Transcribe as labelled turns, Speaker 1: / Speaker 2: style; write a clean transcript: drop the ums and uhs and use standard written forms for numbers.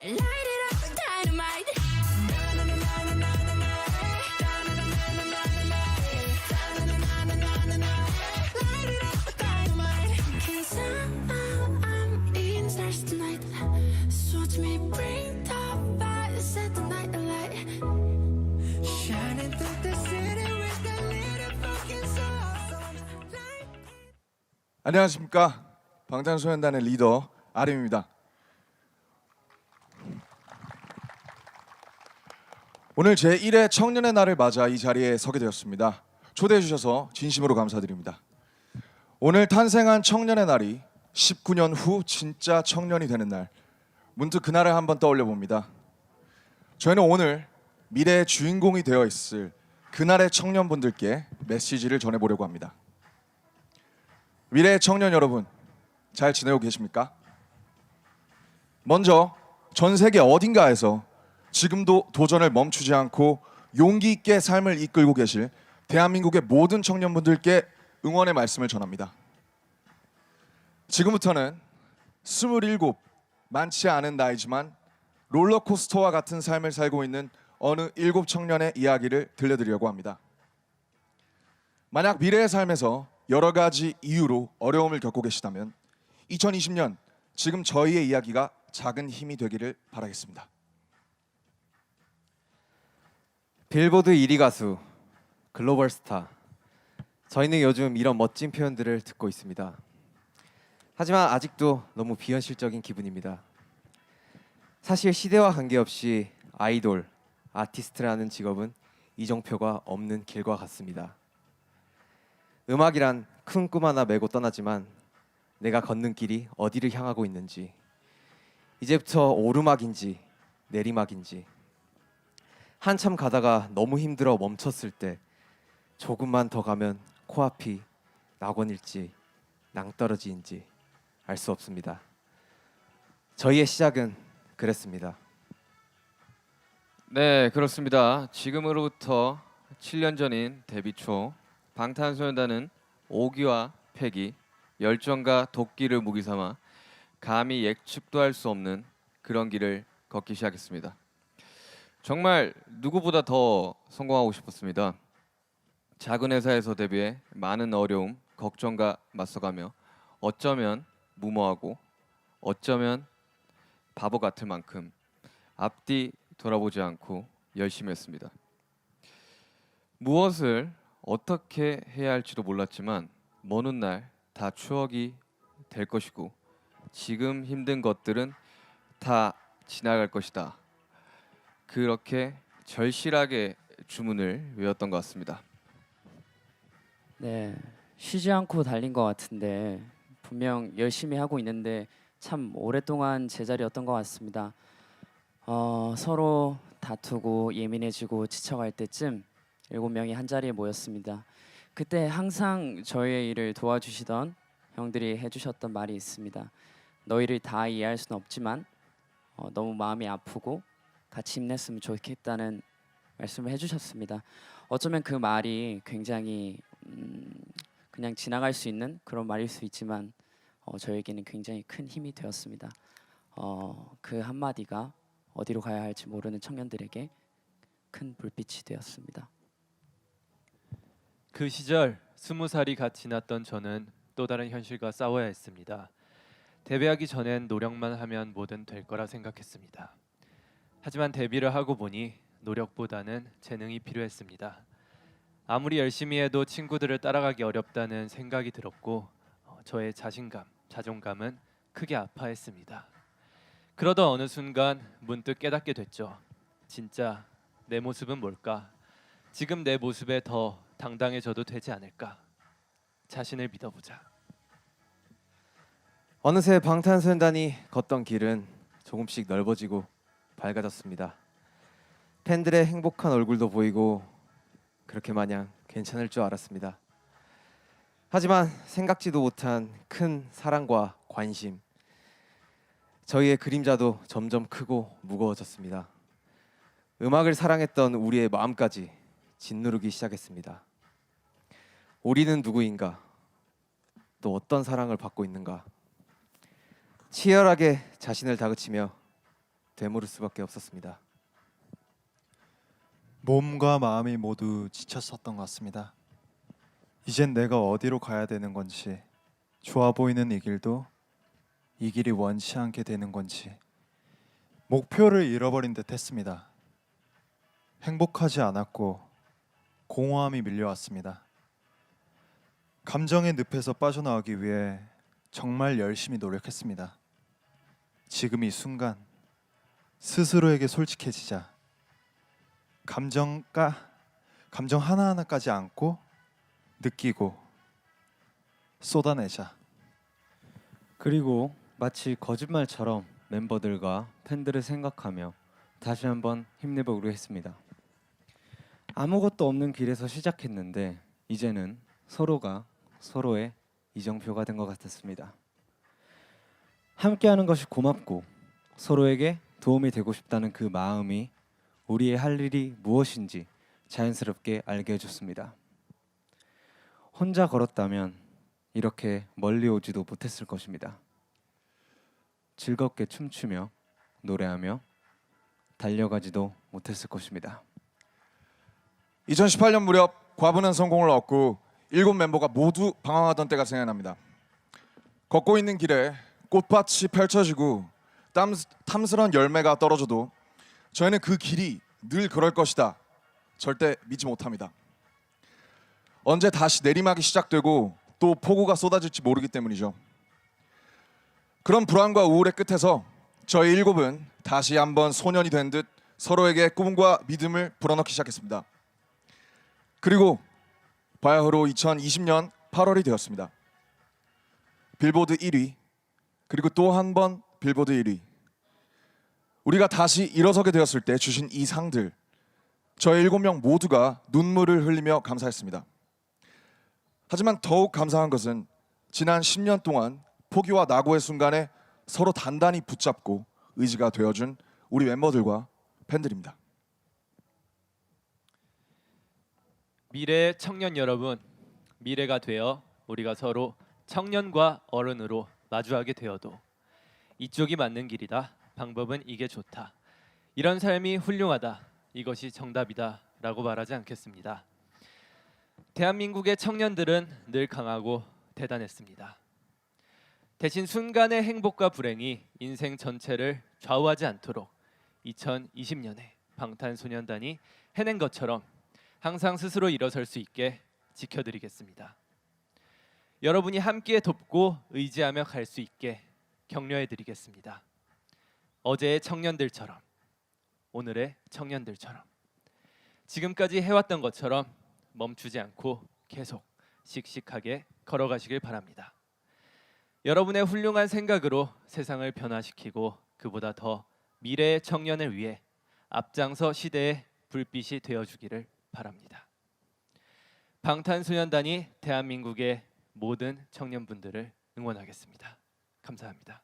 Speaker 1: Light it up, dynamite. Light it up, dynamite. 'Cause I'm eating stars tonight. So watch me bring the fire, set the night alight. Shining through the city with the little fucking soul.
Speaker 2: 안녕하십니까. 방탄소년단의 리더 RM입니다. 오늘 제1회 청년의 날을 맞아 이 자리에 서게 되었습니다. 초대해 주셔서 진심으로 감사드립니다. 오늘 탄생한 청년의 날이 19년 후 진짜 청년이 되는 날, 문득 그날을 한번 떠올려 봅니다. 저희는 오늘 미래의 주인공이 되어 있을 그날의 청년분들께 메시지를 전해보려고 합니다. 미래의 청년 여러분, 잘 지내고 계십니까? 먼저 전 세계 어딘가에서 지금도 도전을 멈추지 않고 용기 있게 삶을 이끌고 계실 대한민국의 모든 청년분들께 응원의 말씀을 전합니다. 지금부터는 27, 많지 않은 나이지만 롤러코스터와 같은 삶을 살고 있는 어느 7 청년의 이야기를 들려드리려고 합니다. 만약 미래의 삶에서 여러 가지 이유로 어려움을 겪고 계시다면 2020년 지금 저희의 이야기가 작은 힘이 되기를 바라겠습니다.
Speaker 3: 빌보드 1위 가수, 글로벌 스타. 저희는 요즘 이런 멋진 표현들을 듣고 있습니다. 하지만 아직도 너무 비현실적인 기분입니다. 사실 시대와 관계없이 아이돌, 아티스트라는 직업은 이정표가 없는 길과 같습니다. 음악이란 큰 꿈 하나 메고 떠나지만 내가 걷는 길이 어디를 향하고 있는지, 이제부터 오르막인지 내리막인지, 한참 가다가 너무 힘들어 멈췄을 때 조금만 더 가면 코앞이 낙원일지 낭떠러지인지 알 수 없습니다. 저희의 시작은 그랬습니다.
Speaker 4: 네, 그렇습니다. 지금으로부터 7년 전인 데뷔 초 방탄소년단은 오기와 패기, 열정과 도끼를 무기 삼아 감히 예측도 할 수 없는 그런 길을 걷기 시작했습니다. 정말 누구보다 더 성공하고 싶었습니다. 작은 회사에서 데뷔해 많은 어려움, 걱정과 맞서가며 어쩌면 무모하고 어쩌면 바보 같을 만큼 앞뒤 돌아보지 않고 열심히 했습니다. 무엇을 어떻게 해야 할지도 몰랐지만 먼 훗날 다 추억이 될 것이고 지금 힘든 것들은 다 지나갈 것이다. 그렇게 절실하게 주문을 외웠던 것 같습니다.
Speaker 5: 네, 쉬지 않고 달린 것 같은데 분명 열심히 하고 있는데 참 오랫동안 제자리였던 것 같습니다. 서로 다투고 예민해지고 지쳐갈 때쯤 7명이 한 자리에 모였습니다. 그때 항상 저희의 일을 도와주시던 형들이 해주셨던 말이 있습니다. 너희를 다 이해할 수는 없지만 너무 마음이 아프고 같이 힘냈으면 좋겠다는 말씀을 해주셨습니다. 어쩌면 그 말이 굉장히 그냥 지나갈 수 있는 그런 말일 수 있지만 저에게는 굉장히 큰 힘이 되었습니다. 그 한마디가 어디로 가야 할지 모르는 청년들에게 큰 불빛이 되었습니다.
Speaker 6: 그 시절 20살이 갓 지났던 저는 또 다른 현실과 싸워야 했습니다. 데뷔하기 전엔 노력만 하면 뭐든 될 거라 생각했습니다. 하지만 데뷔를 하고 보니 노력보다는 재능이 필요했습니다. 아무리 열심히 해도 친구들을 따라가기 어렵다는 생각이 들었고 저의 자신감, 자존감은 크게 아파했습니다. 그러던 어느 순간 문득 깨닫게 됐죠. 진짜 내 모습은 뭘까? 지금 내 모습에 더 당당해져도 되지 않을까? 자신을 믿어보자.
Speaker 3: 어느새 방탄소년단이 걷던 길은 조금씩 넓어지고 밝아졌습니다. 팬들의 행복한 얼굴도 보이고 그렇게 마냥 괜찮을 줄 알았습니다. 하지만 생각지도 못한 큰 사랑과 관심, 저희의 그림자도 점점 크고 무거워졌습니다. 음악을 사랑했던 우리의 마음까지 짓누르기 시작했습니다. 우리는 누구인가? 또 어떤 사랑을 받고 있는가? 치열하게 자신을 다그치며 되물을 수밖에 없었습니다.
Speaker 7: 몸과 마음이 모두 지쳤었던 것 같습니다. 이젠 내가 어디로 가야 되는 건지, 좋아 보이는 이 길도 이 길이 원치 않게 되는 건지 목표를 잃어버린 듯 했습니다. 행복하지 않았고 공허함이 밀려왔습니다. 감정의 늪에서 빠져나오기 위해 정말 열심히 노력했습니다. 지금 이 순간 스스로에게 솔직해지자. 감정 하나하나까지 안고 느끼고 쏟아내자.
Speaker 8: 그리고 마치 거짓말처럼 멤버들과 팬들을 생각하며 다시 한번 힘내보기로 했습니다. 아무것도 없는 길에서 시작했는데 이제는 서로가 서로의 이정표가 된 것 같았습니다. 함께하는 것이 고맙고 서로에게 도움이 되고 싶다는 그 마음이 우리의 할 일이 무엇인지 자연스럽게 알게 해줬습니다. 혼자 걸었다면 이렇게 멀리 오지도 못했을 것입니다. 즐겁게 춤추며 노래하며 달려가지도 못했을 것입니다.
Speaker 2: 2018년 무렵 과분한 성공을 얻고 7멤버가 모두 방황하던 때가 생각납니다. 걷고 있는 길에 꽃밭이 펼쳐지고 탐스런 열매가 떨어져도 저희는 그 길이 늘 그럴 것이다. 절대 믿지 못합니다. 언제 다시 내리막이 시작되고 또 폭우가 쏟아질지 모르기 때문이죠. 그런 불안과 우울의 끝에서 저희 7은 다시 한번 소년이 된 듯 서로에게 꿈과 믿음을 불어넣기 시작했습니다. 그리고 바야흐로 2020년 8월이 되었습니다. 빌보드 1위, 그리고 또 한 번 빌보드 1위. 우리가 다시 일어서게 되었을 때 주신 이 상들, 저희 7명 모두가 눈물을 흘리며 감사했습니다. 하지만 더욱 감사한 것은 지난 10년 동안 포기와 낙오의 순간에 서로 단단히 붙잡고 의지가 되어준 우리 멤버들과 팬들입니다.
Speaker 6: 미래의 청년 여러분, 미래가 되어 우리가 서로 청년과 어른으로 마주하게 되어도 이쪽이 맞는 길이다. 방법은 이게 좋다. 이런 삶이 훌륭하다. 이것이 정답이다. 라고 말하지 않겠습니다. 대한민국의 청년들은 늘 강하고 대단했습니다. 대신 순간의 행복과 불행이 인생 전체를 좌우하지 않도록 2020년에 방탄소년단이 해낸 것처럼 항상 스스로 일어설 수 있게 지켜드리겠습니다. 여러분이 함께 돕고 의지하며 갈 수 있게 격려해드리겠습니다. 어제의 청년들처럼, 오늘의 청년들처럼, 지금까지 해왔던 것처럼 멈추지 않고 계속 씩씩하게 걸어가시길 바랍니다. 여러분의 훌륭한 생각으로 세상을 변화시키고 그보다 더 미래의 청년을 위해 앞장서 시대의 불빛이 되어주기를 바랍니다. 방탄소년단이 대한민국의 모든 청년분들을 응원하겠습니다. 감사합니다.